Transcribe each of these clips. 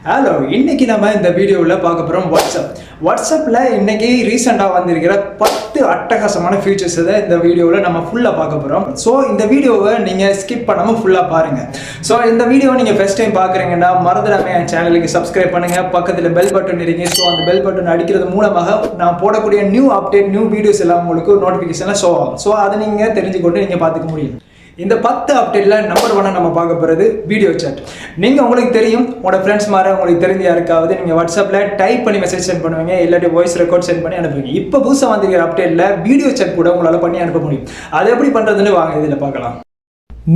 Hello, இன்னைக்கு நம்ம இந்த வீடியோவில் பார்க்க போகிறோம் வாட்ஸ்அப்பில் இன்னைக்கு ரீசெண்டாக வந்திருக்கிற 10 அட்டகாசமான ஃபீச்சர்ஸ் இந்த வீடியோவில் நம்ம ஃபுல்லாக பார்க்க போகிறோம். ஸோ இந்த வீடியோவை நீங்கள் ஸ்கிப் பண்ணாமல் ஃபுல்லாக பாருங்கள். ஸோ இந்த வீடியோவை நீங்கள் ஃபஸ்ட் டைம் பார்க்குறீங்கன்னா மறந்துடாமல் என் சேனலுக்கு சப்ஸ்கிரைப் பண்ணுங்கள். பக்கத்தில் பெல் பட்டன் இருக்கு. ஸோ அந்த பெல் பட்டன் அடிக்கிறது மூலமாக நான் போடக்கூடிய நியூ அப்டேட், நியூ வீடியோஸ் எல்லாம் உங்களுக்கு நோட்டிஃபிகேஷனில் ஷோ ஆகும். ஸோ அதை நீங்கள் தெரிஞ்சுக்கொண்டு நீங்கள் பார்த்துக்க முடியும். இந்த 10 அப்டேட்டில் நம்பர் 1 நம்ம பார்க்க போகிறது வீடியோ சாட். நீங்கள் உங்களுக்கு தெரியும், உங்களோட ஃப்ரெண்ட்ஸ் மாதிரி உங்களுக்கு தெரிஞ்ச யாருக்காவது நீங்கள் வாட்ஸ்அப்பில் டைப் பண்ணி மெசேஜ் சென்ட் பண்ணுவீங்க, இல்லாட்டி வாய்ஸ் ரெக்கார்ட் சென்ட் பண்ணி அனுப்புவீங்க. இப்போ புதுசாக வந்திருக்கிற அப்டேட்டில் வீடியோ சாட் கூட உங்களால் பண்ணி அனுப்ப முடியும். அது எப்படி பண்ணுறதுன்னு வாங்க இதில் பார்க்கலாம்.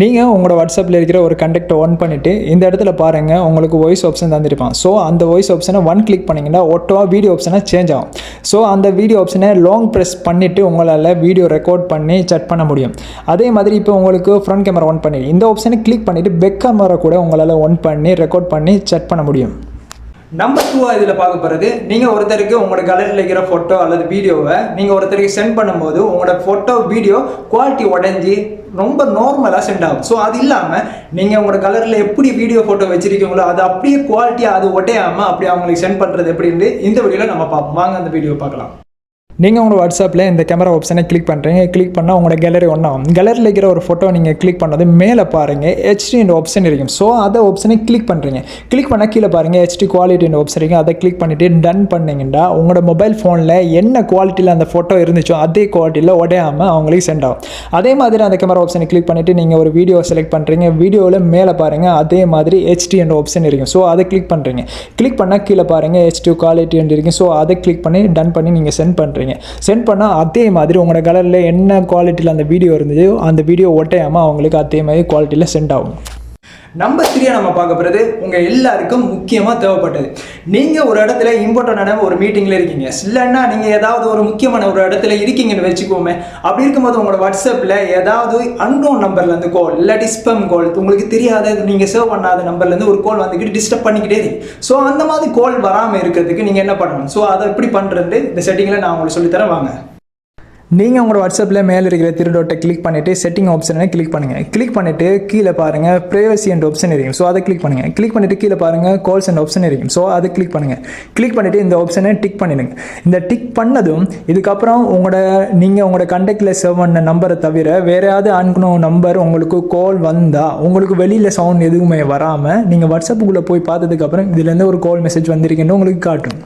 நீங்கள் உங்களோட வாட்ஸ்அப்பில் இருக்கிற ஒரு கண்டெக்டை ஆன் பண்ணிவிட்டு இந்த இடத்துல பாருங்கள், உங்களுக்கு வாய்ஸ் ஆப்ஷன் தந்துருப்பான். ஸோ அந்த வாய்ஸ் ஆப்ஷனை கிளிக் பண்ணிங்கன்னா ஒட்டோவாக வீடியோ ஆப்ஷனை சேஞ்ச் ஆகும். ஸோ அந்த வீடியோ ஆப்ஷனை லாங் ப்ரெஸ் பண்ணிவிட்டு உங்களால் வீடியோ ரெக்கார்ட் பண்ணி செட் பண்ண முடியும். அதே மாதிரி இப்போ உங்களுக்கு ஃப்ரண்ட் கேமரா ஆன் பண்ணி இந்த ஆப்ஷனை கிளிக் பண்ணிவிட்டு பேக் கேமரா கூட உங்களால் ஆன் பண்ணி ரெக்கார்ட் பண்ணி செட் பண்ண முடியும். நம்பர் 2 இதில் பார்க்க போகிறது, நீங்கள் ஒருத்தருக்கு உங்களோட கேலரியில் இருக்கிற ஃபோட்டோ அல்லது வீடியோவை நீங்கள் ஒருத்தருக்கு சென்ட் பண்ணும்போது உங்களோட ஃபோட்டோ வீடியோ குவாலிட்டி உடஞ்சி ரொம்ப நார்மலாக சென்ட் ஆகும். ஸோ அது இல்லாமல் நீங்கள் உங்களோட கலரில் எப்படி வீடியோ ஃபோட்டோ வச்சிருக்கீங்களோ அது அப்படியே குவாலிட்டியாக அது ஒட்டையாமல் அப்படி அவங்களுக்கு சென்ட் பண்ணுறது எப்படின்னு இந்த வீடியோவில் நம்ம பார்ப்போம். வாங்க அந்த வீடியோ பார்க்கலாம். நீங்கள் உங்களோட வாட்ஸ்அப்பில் இந்த கேமரா ஆப்ஷனை கிளிக் பண்ணுறீங்க. கிளிக் பண்ணால் உங்களோட கேலரி ஒன்றாகும். கேலரியில் இருக்கிற ஒரு ஃபோட்டோ நீங்கள் கிளிக் பண்ணது மேலே பாருங்கள் ஹெச்டி என்ற ஆப்ஷன் இருக்கும். ஸோ அதை ஆப்ஷனை கிளிக் பண்ணுறீங்க. கிளிக் பண்ணால் கீழே பாருங்கள் ஹெச்டி குவாலிட்டி என்ற ஆப்ஷன் இருக்கும். அதை கிளிக் பண்ணிவிட்டு டன் பண்ணிங்கன்னா உங்களோட மொபைல் ஃபோனில் என்ன குவாலிட்டியில் அந்த ஃபோட்டோ இருந்துச்சோ அதே குவாலிட்டியில் உடையாமல் அவங்களுக்கு சென்ட் ஆகும். அதே மாதிரி அந்த கேமரா ஆப்ஷனை கிளிக் பண்ணிவிட்டு நீங்கள் ஒரு வீடியோ செலக்ட் பண்ணுறீங்க. வீடியோவில் மேலே பாருங்கள் அதே மாதிரி ஹெச்டி என்ற ஆப்ஷன் இருக்கும். ஸோ அதை கிளிக் பண்ணுறீங்க. கிளிக் பண்ணால் கீழே பாருங்கள் ஹெச்டி குவாலிட்டி என்று இருக்கும். ஸோ அதை கிளிக் பண்ணி டன் பண்ணி நீங்கள் சென்ட் பண்ணுறீங்க. சென்ட் பண்ணால் அதே மாதிரி உங்களோட கலரில் என்ன குவாலிட்டியில் அந்த வீடியோ இருந்தது அந்த வீடியோ ஒட்டையாமல் அவங்களுக்கு அதே மாதிரி குவாலிட்டியில் சென்ட் ஆகும். நம்பர் 3 நம்ம பார்க்க போகிறது உங்கள் எல்லாருக்கும் முக்கியமாக தேவைப்பட்டது. நீங்கள் ஒரு இடத்துல இம்பார்ட்டண்டான ஒரு மீட்டிங்கில் இருக்கீங்க, இல்லைன்னா நீங்கள் ஏதாவது ஒரு முக்கியமான ஒரு இடத்துல இருக்கீங்கன்னு வச்சுக்கோமே. அப்படி இருக்கும்போது உங்களோட வாட்ஸ்அப்பில் ஏதாவது அன்னோன் நம்பர்லேருந்து கால் இல்லாட்டி ஸ்பெம் கால், உங்களுக்கு தெரியாத நீங்கள் சேவ் பண்ணாத நம்பர்லேருந்து ஒரு கால் வந்துக்கிட்டு டிஸ்டர்ப் பண்ணிக்கிட்டே இருக்கு. ஸோ அந்த மாதிரி கால் வராமல் இருக்கிறதுக்கு நீங்கள் என்ன பண்ணணும்? ஸோ அதை எப்படி பண்ணுறது இந்த செட்டிங்கில் நான் உங்களுக்கு சொல்லித்தரேன் வாங்க. நீங்கள் உங்களோட வாட்ஸ்அப்பில் மேலே இருக்கிற திருடோட்டை கிளிக் பண்ணிவிட்டு செட்டிங் ஆப்ஷனை கிளிக் பண்ணுங்கள். கிளிக் பண்ணிவிட்டு கீழே பாருங்கள் ப்ரைவசி என்ற ஆப்ஷன் இருக்கும். ஸோ அதை கிளிக் பண்ணுங்கள். கிளிக் பண்ணிவிட்டு கீழே பாருங்கள் கால்ஸ் என்ற ஆப்ஷன் இருக்கும். ஸோ அதை கிளிக் பண்ணுங்கள். கிளிக் பண்ணிவிட்டு இந்த ஆப்ஷனை டிக் பண்ணிடுங்க. இந்த டிக் பண்ணதும் இதுக்கப்புறம் நீங்கள் உங்களோட கண்டக்டில் சேவ் பண்ண நம்பரை தவிர வேறு ஏதாவது அன்கோன் நம்பர் உங்களுக்கு கால் வந்தால் உங்களுக்கு வெளியில் சவுண்ட் எதுவுமே வராமல் நீங்கள் வாட்ஸ்அப்புக்குள்ளே போய் பார்த்ததுக்கப்புறம் இதுலேருந்து ஒரு கால் மெசேஜ் வந்திருக்குன்னு உங்களுக்கு காட்டும்.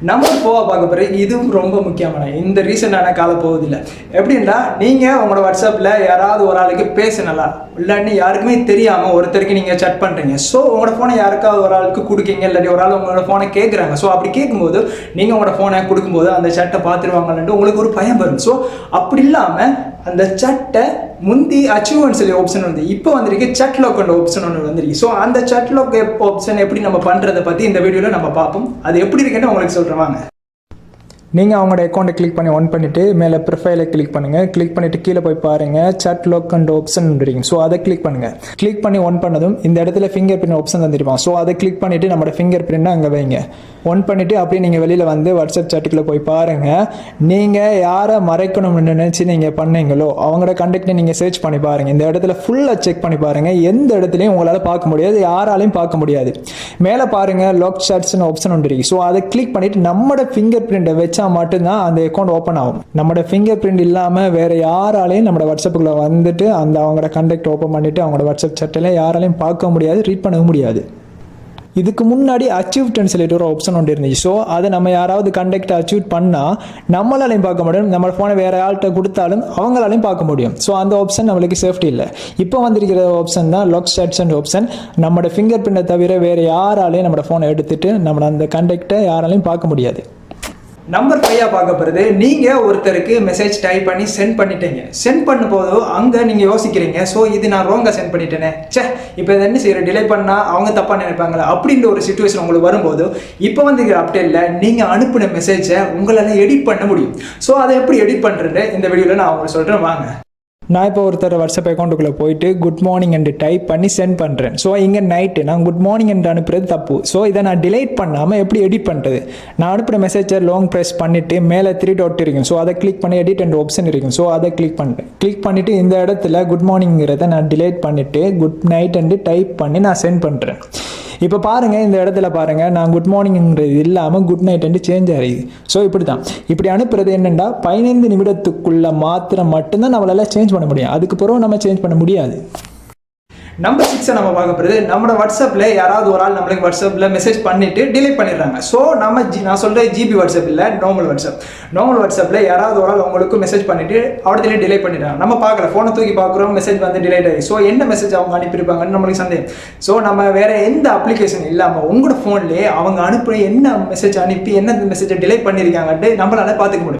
நம்பர் 4 பார்க்க போகிறேன். இதுவும் ரொம்ப முக்கியமான இந்த ரீசெண்டான காலம் போவதில்லை. எப்படின்னா நீங்கள் உங்களோட வாட்ஸ்அப்பில் யாராவது ஒரு ஆளுக்கு பேசினலா இல்லாட்டி யாருக்குமே தெரியாமல் ஒருத்தருக்கு நீங்கள் சட் பண்ணுறீங்க. ஸோ உங்களோட ஃபோனை யாருக்காவது ஒரு ஆளுக்கு கொடுக்கீங்க, இல்லாட்டி ஒரு ஆள் உங்களோட ஃபோனை கேட்குறாங்க. ஸோ அப்படி கேட்கும்போது நீங்கள் உங்களோட ஃபோனை கொடுக்கும்போது அந்த சட்டை பார்த்துருவாங்கன்ட்டு உங்களுக்கு ஒரு பயம் வரும். ஸோ அப்படி இல்லாமல் அந்த சட்டை முந்தி அச்சீவ்மெண்ட் சொல்லி ஆப்ஷன் வந்து இப்போ வந்திருக்கு சட் லாக் ஆப்ஷன் ஒன்று வந்துருக்கு. ஸோ அந்த சட் லாக் ஆப்ஷன் எப்படி நம்ம பண்ணுறதை பற்றி இந்த வீடியோவில் நம்ம பார்ப்போம். அது எப்படி இருக்குன்னு உங்களுக்கு சொல்கிறேன் வாங்க. நீங்கள் அவங்களோட அக்கௌண்ட்டை கிளிக் பண்ணி ஆன் பண்ணிவிட்டு மேலே ப்ரொஃபைலை கிளிக் பண்ணுங்கள். கிளிக் பண்ணிவிட்டு கீழே போய் பாருங்கள் சட் லாக் அண்ட் ஆப்ஷன் இருக்கும். ஸோ அதை கிளிக் பண்ணுங்கள். கிளிக் பண்ணி ஆன் பண்ணதும் இந்த இடத்துல ஃபிங்கர் பிரிண்ட் ஆப்ஷன் தந்துருப்பான். ஸோ அதை கிளிக் பண்ணிவிட்டு நம்மளோட ஃபிங்கர் பிரிண்ட்டை அங்கே வைங்க. ஆன் பண்ணிவிட்டு அப்படியே நீங்கள் வெளியில் வந்து வாட்ஸ்அப் சாட்டுக்குள்ளே போய் பாருங்கள். நீங்கள் யாரை மறைக்கணும்னு நினச்சி நீங்கள் பண்ணீங்களோ அவங்களோட கண்டக்டை நீங்கள் சர்ச் பண்ணி பாருங்கள். இந்த இடத்துல ஃபுல்லாக செக் பண்ணி பாருங்கள். எந்த இடத்துலையும் உங்களால் பார்க்க முடியாது, யாராலையும் பார்க்க முடியாது. மேலே பாருங்கள் லாக் சாட்ஸ்னு ஆப்ஷன் ஒன்று இருக்குது. ஸோ அதை கிளிக் பண்ணிவிட்டு நம்மளோட ஃபிங்கர் பிரிண்ட்டை வச்சா மட்டும்தான் அந்த அக்கௌண்ட் ஓப்பன் ஆகும். நம்மளோட ஃபிங்கர் பிரிண்ட் இல்லாமல் வேற யாராலையும் நம்மளோட வாட்ஸ்அப்புக்குள்ள வந்துட்டு அந்த அவங்களோட கண்டக்ட் ஓப்பன் பண்ணிட்டு அவங்களோட வாட்ஸ்அப் சட்டில் யாராலையும் பார்க்க முடியாது, ரீட் பண்ண முடியாது. இதுக்கு முன்னாடி அச்சீவ்மெண்ட் சொல்லிட்டு ஒரு ஆப்ஷன் ஒன்று இருந்துச்சு. ஸோ அதை நம்ம யாராவது கண்டக்ட் அச்சீவ் பண்ணால் நம்மளாலையும் பார்க்க முடியும், நம்ம ஃபோனை வேறு ஆள்கிட்ட கொடுத்தாலும் அவங்களாலையும் பார்க்க முடியும். ஸோ அந்த ஆப்ஷன் நம்மளுக்கு சேஃப்டி இல்லை. இப்போ வந்திருக்கிற ஆப்ஷன் தான் லாக் சாட்ஸ் அண்ட் ஆப்ஷன். நம்மளோட ஃபிங்கர் பிரிண்டை தவிர வேறு யாராலையும் நம்மளோட ஃபோனை எடுத்துட்டு நம்மளோட அந்த கண்டக்டை யாராலையும் பார்க்க முடியாது. நம்பர் 5 பார்க்க போகிறது, நீங்கள் ஒருத்தருக்கு மெசேஜ் டைப் பண்ணி சென்ட் பண்ணிட்டீங்க. சென்ட் பண்ணும்போது அங்கே நீங்கள் யோசிக்கிறீங்க, ஸோ இது நான் ராங்காக சென்ட் பண்ணிட்டேனே, இப்போ இதை என்ன செய்கிற டிலே பண்ணால் அவங்க தப்பாக நினைப்பாங்களா அப்படின்ற ஒரு சிச்சுவேஷன் உங்களுக்கு வரும்போது இப்போ வந்து அப்டேட்டில் நீங்கள் அனுப்பின மெசேஜை உங்களால் எடிட் பண்ண முடியும். ஸோ அதை எப்படி எடிட் பண்ணுறது இந்த வீடியோவில் நான் உங்களுக்கு சொல்கிறேன் வாங்க. நான் இப்போ ஒருத்தர் வாட்ஸ்அப் அக்கௌண்ட்டுக்குள்ளே போயிட்டு குட் மார்னிங் என்று டைப் பண்ணி சென்ட் பண்ணுறேன். ஸோ இங்கே நைட்டு நான் குட் மார்னிங் என்று அனுப்புறது தப்பு. ஸோ இதை நான் டிலைட் பண்ணாமல் எப்படி எடிட் பண்ணுறது? நான் அனுப்புகிற மெசேஜை லாங் ப்ரெஸ் பண்ணிவிட்டு மேலே 3 டாட் இருக்கும். ஸோ அதை கிளிக் பண்ணி எடிட் என்ற ஆப்ஷன் இருக்கும். ஸோ அதை கிளிக் பண்ணுறேன். கிளிக் பண்ணிவிட்டு இந்த இடத்துல குட் மார்னிங்கிறத நான் டிலைட் பண்ணிவிட்டு குட் நைட் என்று டைப் பண்ணி நான் சென்ட் பண்ணுறேன். இப்போ பாருங்கள், இந்த இடத்துல பாருங்கள், நான் குட் மார்னிங்கிறது இல்லாமல் குட் நைட் சேஞ்ச் ஆகிடுது. ஸோ இப்படி தான் இப்படி அனுப்புறது என்னென்னா 15 நிமிடத்துக்குள்ள மாத்திரம் மட்டும்தான் நம்மளால சேஞ்ச் பண்ண முடியும். அதுக்கு பிறகு நம்ம சேஞ்ச் பண்ண முடியாது. நம்பர் 6 நம்ம பார்க்க போகிறது, நம்மளோட வாட்ஸ்அப்பில் யாராவது ஒரு ஆள் நம்மளுக்கு வாட்ஸ்அப்பில் மெசேஜ் பண்ணிவிட்டு டிலீட் பண்ணிடுறாங்க. ஸோ நான் சொல்கிற ஜிபி வாட்ஸ்அப் இல்லை, நார்மல் வாட்ஸ்அப்பில் யாராவது ஒரு ஆள் உங்களுக்கு மெசேஜ் பண்ணிவிட்டு அவடத்திலே டிலீட் பண்ணிடுறாங்க. நம்ம பார்க்கல, ஃபோனை தூக்கி பார்க்குறோம், மெசேஜ் வந்து டிலீட் ஆகி. ஸோ என்ன மெசேஜ் அவங்க அனுப்பியிருப்பாங்கன்னு நம்மளுக்கு சந்தேகம். ஸோ நம்ம வேறு எந்த அப்ளிகேஷன் இல்லாமல் உங்களோட ஃபோன்லேயே அவங்க அனுப்பி என்ன மெசேஜ் அனுப்பி என்ன மெசேஜை டிலீட் பண்ணியிருக்காங்கன்ட்டு நம்மளால பார்த்துக்க முடியும்.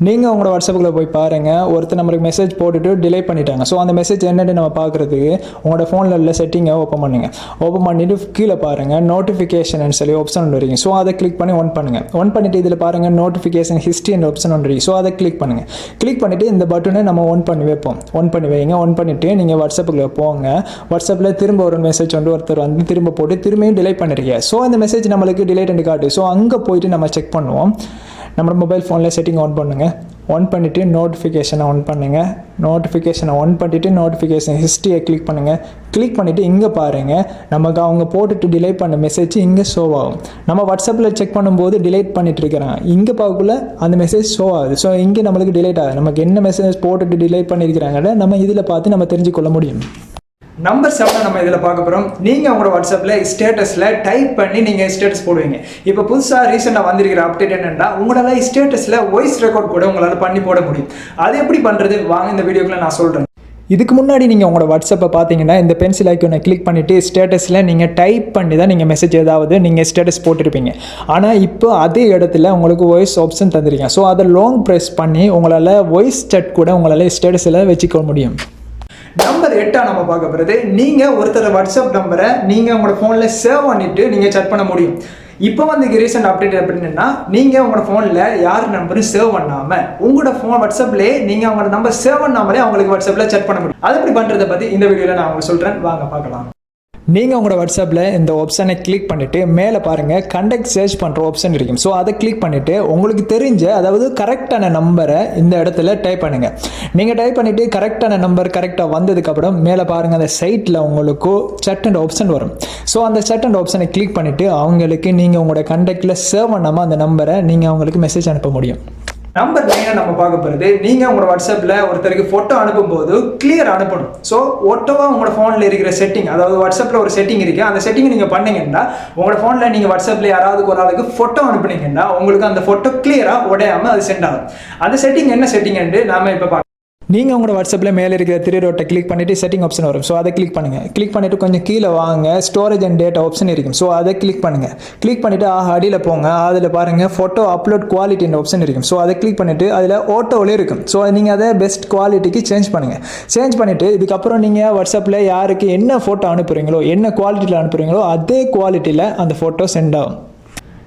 நீங்கள் உங்களோட வாட்ஸ்அப்பில் போய் பாருங்கள், ஒருத்தர் நம்மளுக்கு மெசேஜ் போட்டுட்டு டிலீட் பண்ணிட்டாங்க. ஸோ அந்த மெசேஜ் என்னென்னு நம்ம பார்க்குறதுக்கு உங்களோட ஃபோனில் உள்ள செட்டிங்கை ஓப்பன் பண்ணுங்கள். ஓப்பன் பண்ணிவிட்டு கீழே பாருங்கள் நோட்டிஃபிகேஷன் சொல்லி ஆப்ஷன் ஒன்று வரீங்க. ஸோ அதை கிளிக் பண்ணி ஒன் பண்ணுங்கள். ஒன் பண்ணிவிட்டு இதில் பாருங்கள் நோட்டிஃபிகேஷன் ஹிஸ்ட்ரி என்ற ஆப்ஷன் ஒன்று வரீங்க. ஸோ அதை கிளிக் பண்ணுங்கள். கிளிக் பண்ணிவிட்டு இந்த பட்டனை நம்ம ஒன் பண்ணி வைப்போம். ஒன் பண்ணி வைங்க. ஒன் பண்ணிவிட்டு நீங்கள் வாட்ஸ்அப்புக்குள்ளே போங்க. வாட்ஸ்அப்பில் திரும்ப ஒரு மெசேஜ் ஒருத்தர் திரும்ப போட்டு திரும்பியும் டிலீட் பண்ணிருக்கீங்க. ஸோ அந்த மெசேஜ் நம்மளுக்கு டிலீட் காட்டு. ஸோ அங்கே போயிட்டு நம்ம செக் பண்ணுவோம். நம்ம மொபைல் ஃபோனில் செட்டிங் ஆன் பண்ணுங்கள். ஆன் பண்ணிவிட்டு நோட்டிஃபிகேஷனை ஆன் பண்ணுங்கள். நோட்டிஃபிகேஷனை ஆன் பண்ணிவிட்டு நோட்டிஃபிகேஷன் ஹிஸ்ட்ரியை கிளிக் பண்ணுங்கள். கிளிக் பண்ணிவிட்டு இங்கே பாருங்கள், நமக்கு அவங்க போட்டுட்டு டிலீட் பண்ண மெசேஜ் இங்கே ஷோ ஆகும். நம்ம வாட்ஸ்அப்பில் செக் பண்ணும்போது டிலீட் பண்ணிட்டு இருக்கிறாங்க, இங்கே பார்க்கக்குள்ள அந்த மெசேஜ் ஷோ ஆகுது. ஸோ இங்கே நம்மளுக்கு டிலீட் ஆகுது. நமக்கு என்ன மெசேஜ் போட்டுட்டு டிலீட் பண்ணியிருக்கிறாங்கன்னு நம்ம இதில் பார்த்து நம்ம தெரிஞ்சுக்கொள்ள முடியும். நம்பர் 7 நம்ம இதில் பார்க்க போகிறோம். நீங்கள் உங்களோட வாட்ஸ்அப்பில் ஸ்டேட்டஸில் டைப் பண்ணி நீங்கள் ஸ்டேட்டஸ் போடுவீங்க. இப்போ புதுசாக ரீசெண்டாக வந்திருக்கிற அப்டேட் என்னென்னா, உங்களால் ஸ்டேட்டஸில் வாய்ஸ் ரெக்கார்ட் கூட உங்களால் பண்ணி போட முடியும். அது எப்படி பண்ணுறது வாங்க இந்த வீடியோக்குள்ள நான் சொல்கிறேன். இதுக்கு முன்னாடி நீங்கள் உங்களோட வாட்ஸ்அப்பை பார்த்தீங்கன்னா இந்த பென்சில் ஐக்கானை கிளிக் பண்ணிவிட்டு ஸ்டேட்டஸில் நீங்கள் டைப் பண்ணி தான் நீங்கள் மெசேஜ் ஏதாவது நீங்கள் ஸ்டேட்டஸ் போட்டிருப்பீங்க. ஆனால் இப்போ அதே இடத்துல உங்களுக்கு வாய்ஸ் ஆப்ஷன் தந்துருக்கீங்க. ஸோ அதை லாங் ப்ரெஸ் பண்ணி உங்களால் வாய்ஸ் சாட் கூட உங்களால் ஸ்டேட்டஸில் வச்சுக்க முடியும். நம்பர் 8 நம்ம பார்க்க போகிறது, நீங்கள் ஒருத்தர் வாட்ஸ்அப் நம்பரை நீங்கள் உங்களோட ஃபோனில் சேவ் பண்ணிவிட்டு நீங்கள் சாட் பண்ண முடியும். இப்போ வந்து ரீசெண்ட் அப்டேட் எப்படின்னா, நீங்கள் உங்களோட ஃபோனில் யார் நம்பரும் சேவ் பண்ணாமல் உங்களோட ஃபோன் வாட்ஸ்அப்லேயே நீங்கள் அவங்களோட நம்பர் சேவ் பண்ணாமலே அவங்களுக்கு வாட்ஸ்அப்பில் சாட் பண்ண முடியும். அது எப்படி பண்ணுறதை பற்றி இந்த வீடியோவில் நான் உங்களுக்கு சொல்கிறேன், வாங்க பார்க்கலாம். நீங்கள் உங்களோட வாட்ஸ்அப்பில் இந்த ஆப்ஷனை கிளிக் பண்ணிவிட்டு மேலே பாருங்கள் கண்டக்ட் சர்ச் பண்ணுற ஆப்ஷன் இருக்கும். ஸோ அதை கிளிக் பண்ணிவிட்டு உங்களுக்கு தெரிஞ்ச அதாவது கரெக்டான நம்பரை இந்த இடத்துல டைப் பண்ணுங்கள். நீங்கள் டைப் பண்ணிவிட்டு கரெக்டான நம்பர் கரெக்டாக வந்ததுக்கப்புறம் மேலே பாருங்கள் அந்த சைட்டில் உங்களுக்கு சட் அண்ட் ஆப்ஷன் வரும். ஸோ அந்த சட் அண்ட் ஆப்ஷனை கிளிக் பண்ணிவிட்டு அவங்களுக்கு நீங்கள் உங்களோட கண்டக்டில் சேவ் பண்ணாமல் அந்த நம்பரை நீங்கள் அவங்களுக்கு மெசேஜ் அனுப்ப முடியும். நம்பர் 9 நம்ம பார்க்க போகிறது, நீங்கள் உங்களோட வாட்ஸ்அப்பில் ஒருத்தருக்கு ஃபோட்டோ அனுப்பும்போது கிளியர் அனுப்பணும். ஸோ ஒட்டோவாக உங்களோட ஃபோனில் இருக்கிற செட்டிங், அதாவது வாட்ஸ்அப்பில் ஒரு செட்டிங் இருக்குது, அந்த செட்டிங் நீங்கள் பண்ணீங்கன்னா உங்களோட ஃபோனில் நீங்கள் வாட்ஸ்அப்பில் யாராவது ஒரு ஆளுக்கு ஃபோட்டோ அனுப்புனீங்கன்னா உங்களுக்கு அந்த ஃபோட்டோ கிளியராக உடையாமல் அது சென்ட் ஆகும். அந்த செட்டிங் என்ன செட்டிங்னு நாம இப்போ பார்க்கலாம். நீங்கள் உங்களோட வாட்ஸ்அப்பில் மேலே இருக்கிற 3 டாட்டை கிளிக் பண்ணிவிட்டு செட்டிங் ஆப்ஷன் வரும். ஸோ அதை கிளிக் பண்ணுங்கள். கிளிக் பண்ணிவிட்டு கொஞ்சம் கீழே வாங்க, ஸ்டோரேஜ் அண்ட் டேட்டா ஆப்ஷன் இருக்கும். ஸோ அதை கிளிக் பண்ணுங்கள். கிளிக் பண்ணிவிட்டு அடியில் போங்க, அதில் பாருங்கள் ஃபோட்டோ அப்லோட் குவாலிட்டி ஆப்ஷன் இருக்கும். ஸோ அதை கிளிக் பண்ணிவிட்டு அதில் ஆட்டோவிலே இருக்கும். ஸோ நீங்கள் அதை பெஸ்ட் குவாலிட்டிக்கு சேஞ்ச் பண்ணுங்கள். சேஞ்ச் பண்ணிவிட்டு இதுக்கப்புறம் நீங்கள் வாட்ஸ்அப்பில் யாருக்கு என்ன ஃபோட்டோ அனுப்புகிறீங்களோ, என்ன குவாலிட்டியில் அனுப்புகிறீங்களோ அதே குவாலிட்டியில் அந்த ஃபோட்டோ சென்ட் ஆகும்.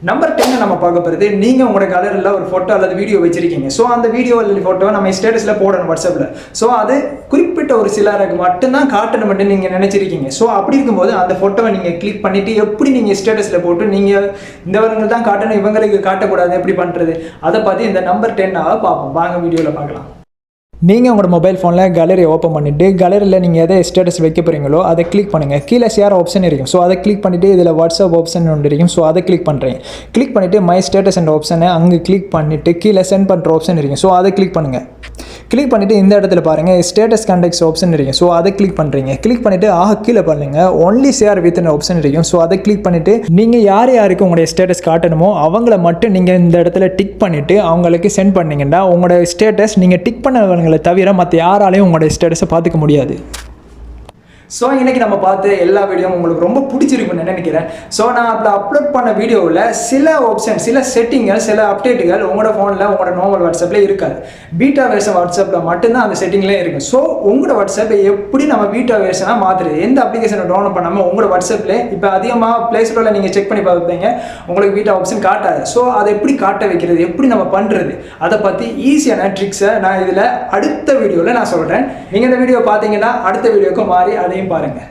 நம்பர் 10 நம்ம பார்க்க போகிறது, நீங்கள் உங்களோட கேலரியில் ஒரு ஃபோட்டோ அல்லது வீடியோ வச்சிருக்கீங்க. ஸோ அந்த வீடியோ அல்லது ஃபோட்டோவை நம்ம ஸ்டேட்டஸில் போடணும் வாட்ஸ்அப்பில். ஸோ அது குறிப்பிட்ட ஒரு சிலருக்கு மட்டும்தான் காட்டணும் மட்டும் நீங்கள் நினச்சிருக்கீங்க. ஸோ அப்படி இருக்கும்போது அந்த ஃபோட்டோவை நீங்கள் கிளிக் பண்ணிவிட்டு எப்படி நீங்கள் ஸ்டேட்டஸில் போட்டு நீங்கள் இந்த வரங்கள் தான் காட்டணும் இவங்களுக்கு காட்டக்கூடாது எப்படி பண்ணுறது, அதை பார்த்து இந்த நம்பர் 10 பார்ப்போம். வாங்க வீடியோவில் பார்க்கலாம். நீங்கள் உங்களோட மொபைல் ஃபோனில் கேலரி ஓப்பன் பண்ணிவிட்டு கேலரியில் நீங்கள் எதை ஸ்டேட்டஸ் வைக்க போகிறீங்களோ அதை கிளிக் பண்ணுங்கள். கீழே ஷேர் ஆப்ஷன் இருக்கும். ஸோ அதை கிளிக் பண்ணிவிட்டு இதில் வாட்ஸ்அப் ஆப்ஷன் ஒன்று இருக்கும். ஸோ அதை கிளிக் பண்ணுறேன். கிளிக் பண்ணிவிட்டு மை ஸ்டேட்டஸ் என்ற ஆப்ஷனை அங்கே கிளிக் பண்ணிவிட்டு கீழே சென்ட் பண்ணுற ஆப்ஷன் இருக்கும். ஸோ அதை கிளிக் பண்ணுங்கள். கிளிக் பண்ணிவிட்டு இந்த இடத்துல பாருங்கள் ஸ்டேட்டஸ் கான்டாக்ட்ஸ் ஆப்ஷன் இருக்கும். ஸோ அதை கிளிக் பண்ணுறீங்க. கிளிக் பண்ணிவிட்டு கீழே பண்ணுங்கள் ஒன்லி ஷேர் வித் ஆப்ஷன் இருக்கும். ஸோ அதை கிளிக் பண்ணிவிட்டு நீங்கள் யாருக்கு உங்களுடைய ஸ்டேட்டஸ் காட்டணுமோ அவங்கள மட்டும் நீங்கள் இந்த இடத்துல டிக் பண்ணிவிட்டு அவங்களுக்கு சென்ட் பண்ணிங்கன்னா உங்களோட ஸ்டேட்டஸ் நீங்கள் டிக் பண்ணவங்களை தவிர மற்ற யாராலையும் உங்களோட ஸ்டேட்டஸை பார்த்துக்க முடியாது. ஸோ இன்றைக்கி நம்ம பார்த்து எல்லா வீடியோவும் உங்களுக்கு ரொம்ப பிடிச்சிருக்குன்னு நினைக்கிறேன். ஸோ நான் அதில் அப்லோட் பண்ண வீடியோவில் சில ஆப்ஷன், சில செட்டிங்கள், சில அப்டேட்டுகள் உங்களோட ஃபோனில் உங்களோட நார்மல் வாட்ஸ்அப்பில் இருக்காது. பீட்டா வேர்ஷன் வாட்ஸ்அப்பில் மட்டும்தான் அந்த செட்டிங்லேயே இருக்கும். ஸோ உங்களோட வாட்ஸ்அப்பை எப்படி நம்ம பீட்டா வேர்ஷனாக மாற்றுறது, எந்த அப்ளிகேஷனை டவுன்லோட் பண்ணாமல் உங்களோட வாட்ஸ்அப்பில் இப்போ அதிகமாக ப்ளே ஸ்டோரில் நீங்கள் செக் பண்ணி பார்ப்பீங்க உங்களுக்கு பீட்டா ஆப்ஷன் காட்டாது. ஸோ அதை எப்படி காட்ட வைக்கிறது, எப்படி நம்ம பண்ணுறது, அதை பற்றி ஈஸியான ட்ரிக்ஸை நான் இதில் அடுத்த வீடியோவில் நான் சொல்கிறேன். நீங்கள் இந்த வீடியோ பார்த்தீங்கன்னா அடுத்த வீடியோக்கு மாறி அதை பாருங்க.